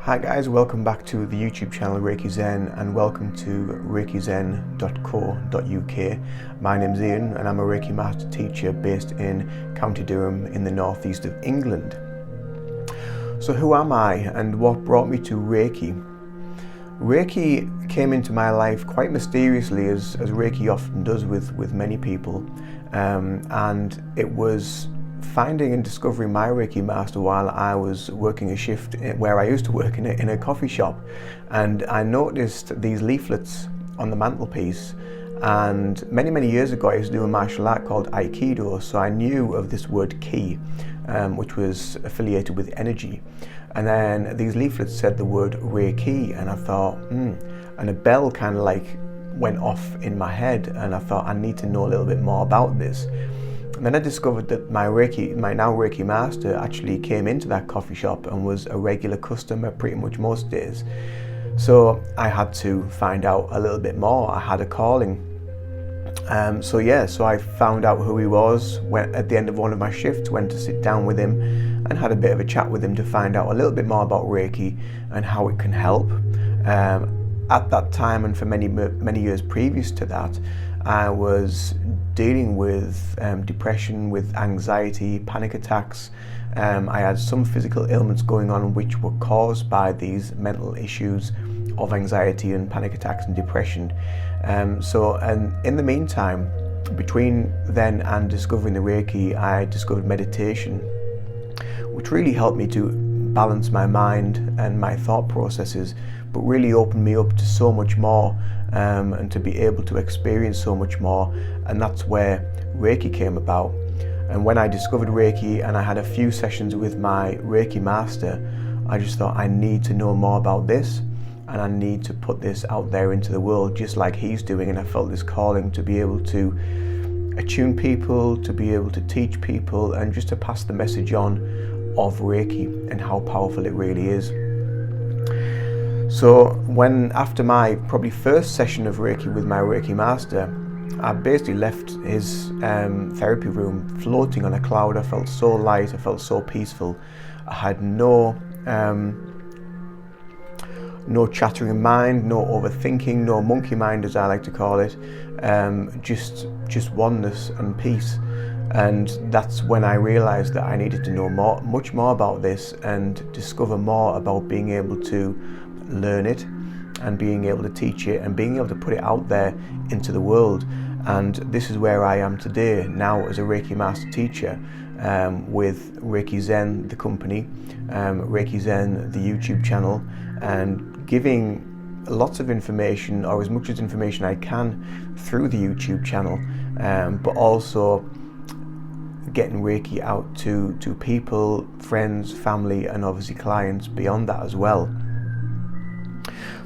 Hi guys, welcome back to the YouTube channel Reiki Zen and welcome to reikizen.co.uk. My name's Ian and I'm a Reiki Master Teacher based in County Durham in the northeast of England. So who am I and what brought me to Reiki? Reiki came into my life quite mysteriously as Reiki often does with many people, and it was finding and discovering my Reiki master while I was working a shift where I used to work in a coffee shop, and I noticed these leaflets on the mantelpiece. And many years ago I used to do a martial art called Aikido, so I knew of this word ki, which was affiliated with energy. And then these leaflets said the word Reiki, and I thought, and a bell kind of like went off in my head, and I thought I need to know a little bit more about this. And then I discovered that my now Reiki master actually came into that coffee shop and was a regular customer pretty much most days. So I had to find out a little bit more. I had a calling. So I found out who he was, went at the end of one of my shifts, went to sit down with him and had a bit of a chat with him to find out a little bit more about Reiki and how it can help. At that time and for many years previous to that, I was dealing with depression, with anxiety, panic attacks. I had some physical ailments going on which were caused by these mental issues of anxiety and panic attacks and depression. And in the meantime, between then and discovering the Reiki, I discovered meditation, which really helped me to balance my mind and my thought processes, but really opened me up to so much more, and to be able to experience so much more. And that's where Reiki came about. And when I discovered Reiki and I had a few sessions with my Reiki master, I just thought I need to know more about this and I need to put this out there into the world just like he's doing. And I felt this calling to be able to attune people, to be able to teach people, and just to pass the message on of Reiki and how powerful it really is. So after my probably first session of Reiki with my Reiki master, I basically left his therapy room floating on a cloud. I felt so light, I felt so peaceful. I had no chattering mind, no overthinking, no monkey mind as I like to call it, just oneness and peace. And that's when I realized that I needed to know much more about this and discover more about being able to learn it and being able to teach it and being able to put it out there into the world. And this is where I am today, now as a Reiki Master Teacher, with Reiki Zen, the company, Reiki Zen, the YouTube channel, and giving lots of information, or as much as information I can, through the YouTube channel, but also getting Reiki out to people, friends, family, and obviously clients beyond that as well.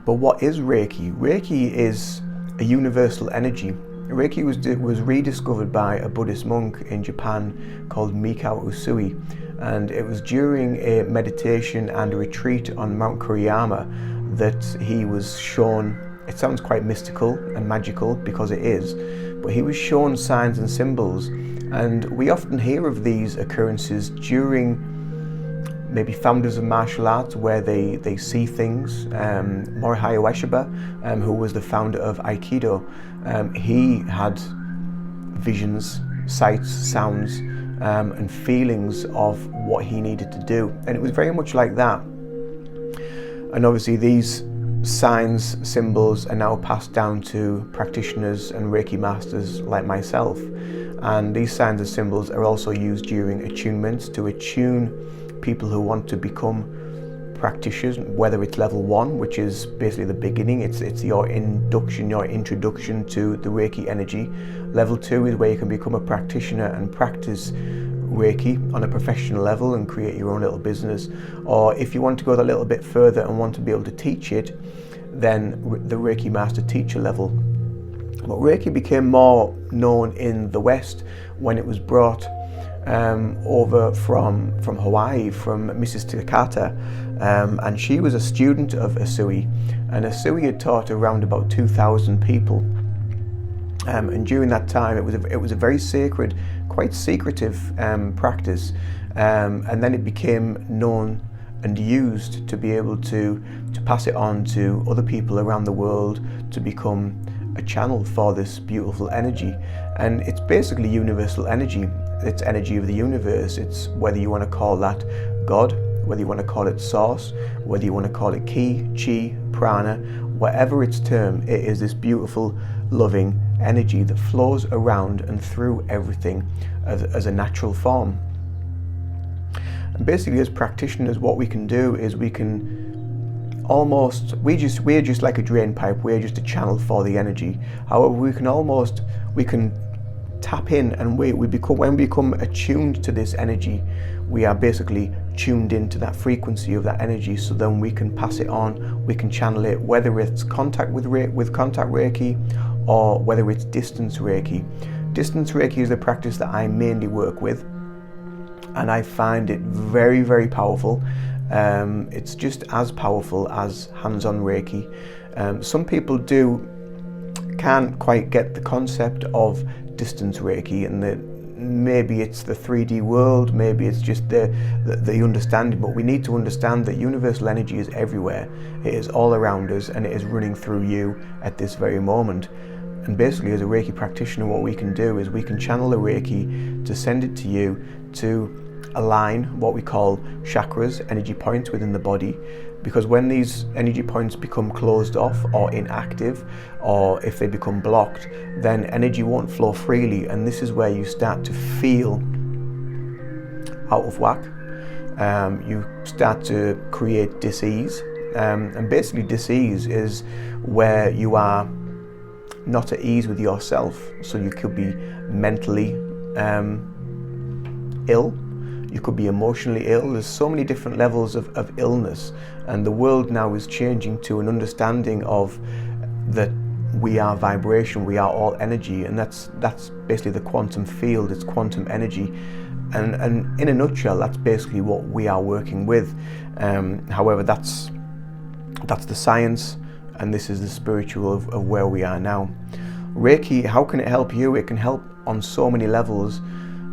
But what is Reiki? Reiki is a universal energy. Reiki was rediscovered by a Buddhist monk in Japan called Mikao Usui, and it was during a meditation and a retreat on Mount Kuriyama that he was shown, it sounds quite mystical and magical because it is, but he was shown signs and symbols. And we often hear of these occurrences during maybe founders of martial arts where they see things. Morihei Ueshiba, who was the founder of Aikido, he had visions, sights, sounds, and feelings of what he needed to do. And it was very much like that. And obviously these signs, symbols are now passed down to practitioners and Reiki masters like myself. And these signs and symbols are also used during attunements to attune people who want to become practitioners, whether it's level 1, which is basically the beginning, it's your introduction to the Reiki energy. Level 2 is where you can become a practitioner and practice Reiki on a professional level and create your own little business. Or if you want to go that little bit further and want to be able to teach it, then the Reiki Master Teacher level. But Reiki became more known in the West when it was brought over from Hawaii, from Mrs. Takata, and she was a student of Usui, and Usui had taught around about 2,000 people, and during that time it was a very sacred, quite secretive practice, and then it became known and used to be able to pass it on to other people around the world, to become a channel for this beautiful energy. And it's basically universal energy. It's energy of the universe. It's whether you want to call that God, whether you want to call it source, whether you want to call it ki, chi, prana, whatever its term, it is this beautiful, loving energy that flows around and through everything as a natural form. And basically, as practitioners, what we can do is we can we're just like a drain pipe. We're just a channel for the energy. However, we can tap in, and when we become attuned to this energy, we are basically tuned into that frequency of that energy. So then we can pass it on, we can channel it, whether it's contact with contact Reiki, or whether it's distance Reiki. Distance Reiki is the practice that I mainly work with, and I find it very, very powerful. It's just as powerful as hands-on Reiki. Some people can't quite get the concept of distance Reiki, and maybe it's the 3D world, maybe it's just the understanding, but we need to understand that universal energy is everywhere. It is all around us, and it is running through you at this very moment. And basically, as a Reiki practitioner, what we can do is we can channel the Reiki to send it to you to align what we call chakras, energy points within the body. Because when these energy points become closed off or inactive, or if they become blocked, then energy won't flow freely, and this is where you start to feel out of whack. You start to create dis-ease, and basically dis-ease is where you are not at ease with yourself. So you could be mentally ill, you could be emotionally ill. There's so many different levels of illness, and the world now is changing to an understanding of that we are vibration, we are all energy, and that's basically the quantum field. It's quantum energy, and in a nutshell, that's basically what we are working with. However, that's the science, and this is the spiritual of where we are now. Reiki, how can it help you? It can help on so many levels.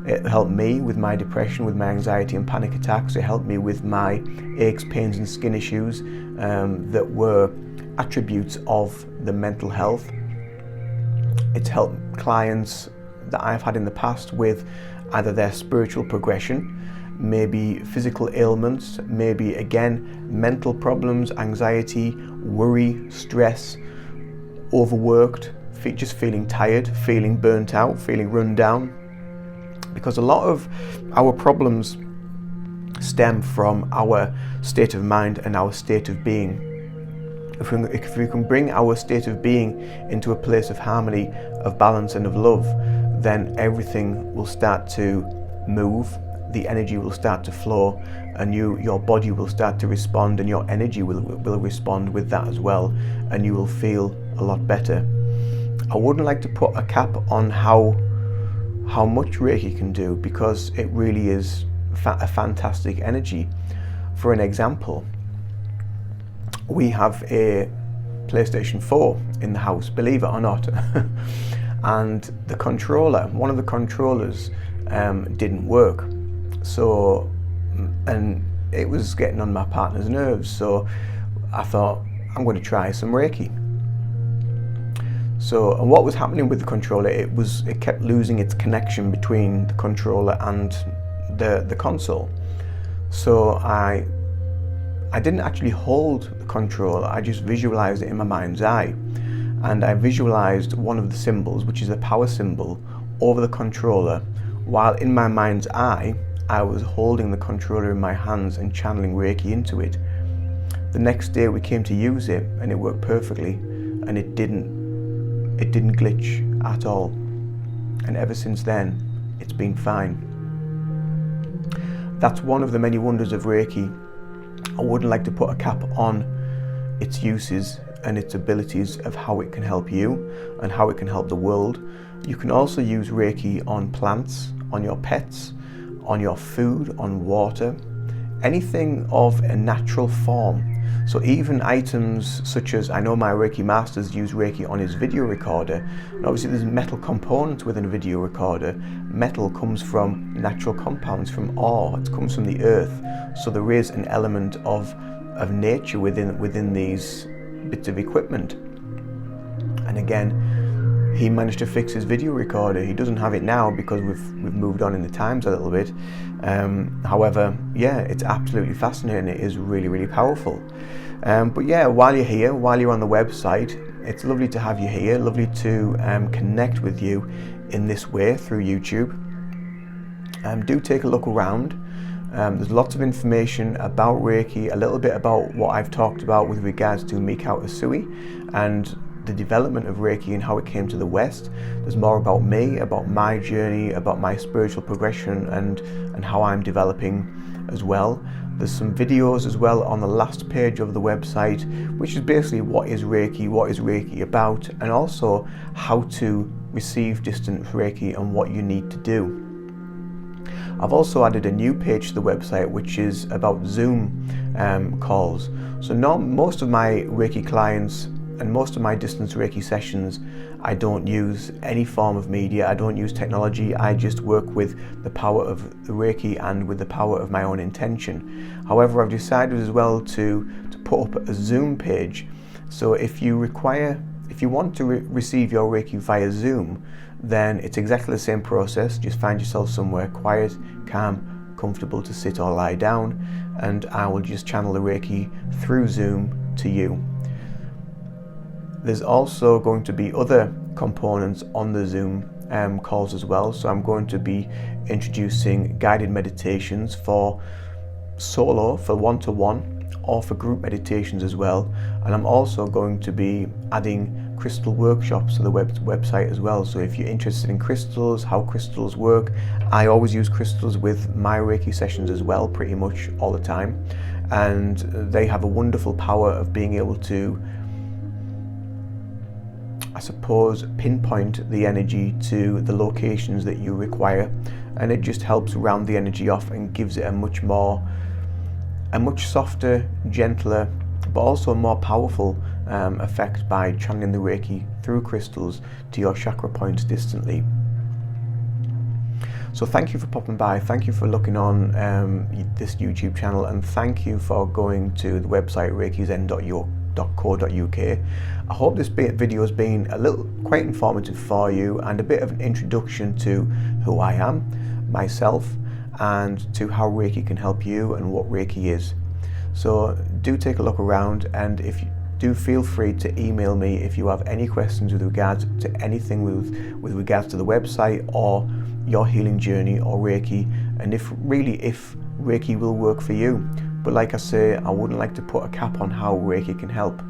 It helped me with my depression, with my anxiety and panic attacks. It helped me with my aches, pains and skin issues that were attributes of the mental health. It's helped clients that I've had in the past with either their spiritual progression, maybe physical ailments, maybe again mental problems, anxiety, worry, stress, overworked, just feeling tired, feeling burnt out, feeling run down. Because a lot of our problems stem from our state of mind and our state of being. If we can bring our state of being into a place of harmony, of balance and of love, then everything will start to move, the energy will start to flow, and your body will start to respond, and your energy will respond with that as well, and you will feel a lot better. I wouldn't like to put a cap on how much Reiki can do, because it really is a fantastic energy. For an example, we have a PlayStation 4 in the house, believe it or not, and the controller, one of the controllers didn't work, so, and it was getting on my partner's nerves, so I thought, I'm going to try some Reiki. So, and what was happening with the controller, it kept losing its connection between the controller and the console. So I didn't actually hold the controller, I just visualized it in my mind's eye. And I visualized one of the symbols, which is a power symbol, over the controller, while in my mind's eye, I was holding the controller in my hands and channeling Reiki into it. The next day we came to use it, and it worked perfectly, and it didn't glitch at all, and ever since then it's been fine. That's one of the many wonders of Reiki. I wouldn't like to put a cap on its uses and its abilities of how it can help you and how it can help the world. You can also use Reiki on plants, on your pets, on your food, on water, anything of a natural form. So even items such as, I know my Reiki masters use Reiki on his video recorder, and obviously there's metal components within a video recorder. Metal comes from natural compounds, from ore, it comes from the earth. So there is an element of nature within these bits of equipment. And again, he managed to fix his video recorder. He doesn't have it now because we've moved on in the times a little bit. However, yeah, it's absolutely fascinating. It is really, really powerful. But yeah, while you're here, while you're on the website, it's lovely to have you here. Lovely to connect with you in this way through YouTube. Do take a look around. There's lots of information about Reiki, a little bit about what I've talked about with regards to Mikao Usui and the development of Reiki and how it came to the West. There's more about me, about my journey, about my spiritual progression and how I'm developing as well. There's some videos as well on the last page of the website, which is basically what is Reiki about, and also how to receive distant Reiki and what you need to do. I've also added a new page to the website which is about Zoom calls. So most of my Reiki clients and most of my distance Reiki sessions, I don't use any form of media, I don't use technology, I just work with the power of the Reiki and with the power of my own intention. However, I've decided as well to put up a Zoom page. So if you want to receive your Reiki via Zoom, then it's exactly the same process. Just find yourself somewhere quiet, calm, comfortable to sit or lie down, and I will just channel the Reiki through Zoom to you. There's also going to be other components on the Zoom calls as well. So I'm going to be introducing guided meditations for solo, for one-to-one, or for group meditations as well. And I'm also going to be adding crystal workshops to the website as well. So if you're interested in crystals, how crystals work, I always use crystals with my Reiki sessions as well, pretty much all the time. And they have a wonderful power of being able to, I suppose, pinpoint the energy to the locations that you require, and it just helps round the energy off and gives it a much softer, gentler, but also more powerful effect by channeling the Reiki through crystals to your chakra points distantly. So thank you for popping by, thank you for looking on this YouTube channel, and thank you for going to the website reikizen.co.uk. I hope this video has been quite informative for you and a bit of an introduction to who I am, myself, and to how Reiki can help you and what Reiki is. So do take a look around, and if you do, feel free to email me if you have any questions with regards to anything with regards to the website or your healing journey or Reiki, and if Reiki will work for you. But like I say, I wouldn't like to put a cap on how Reiki can help.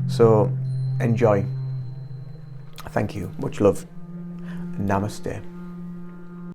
So enjoy. Thank you. Much love. Namaste.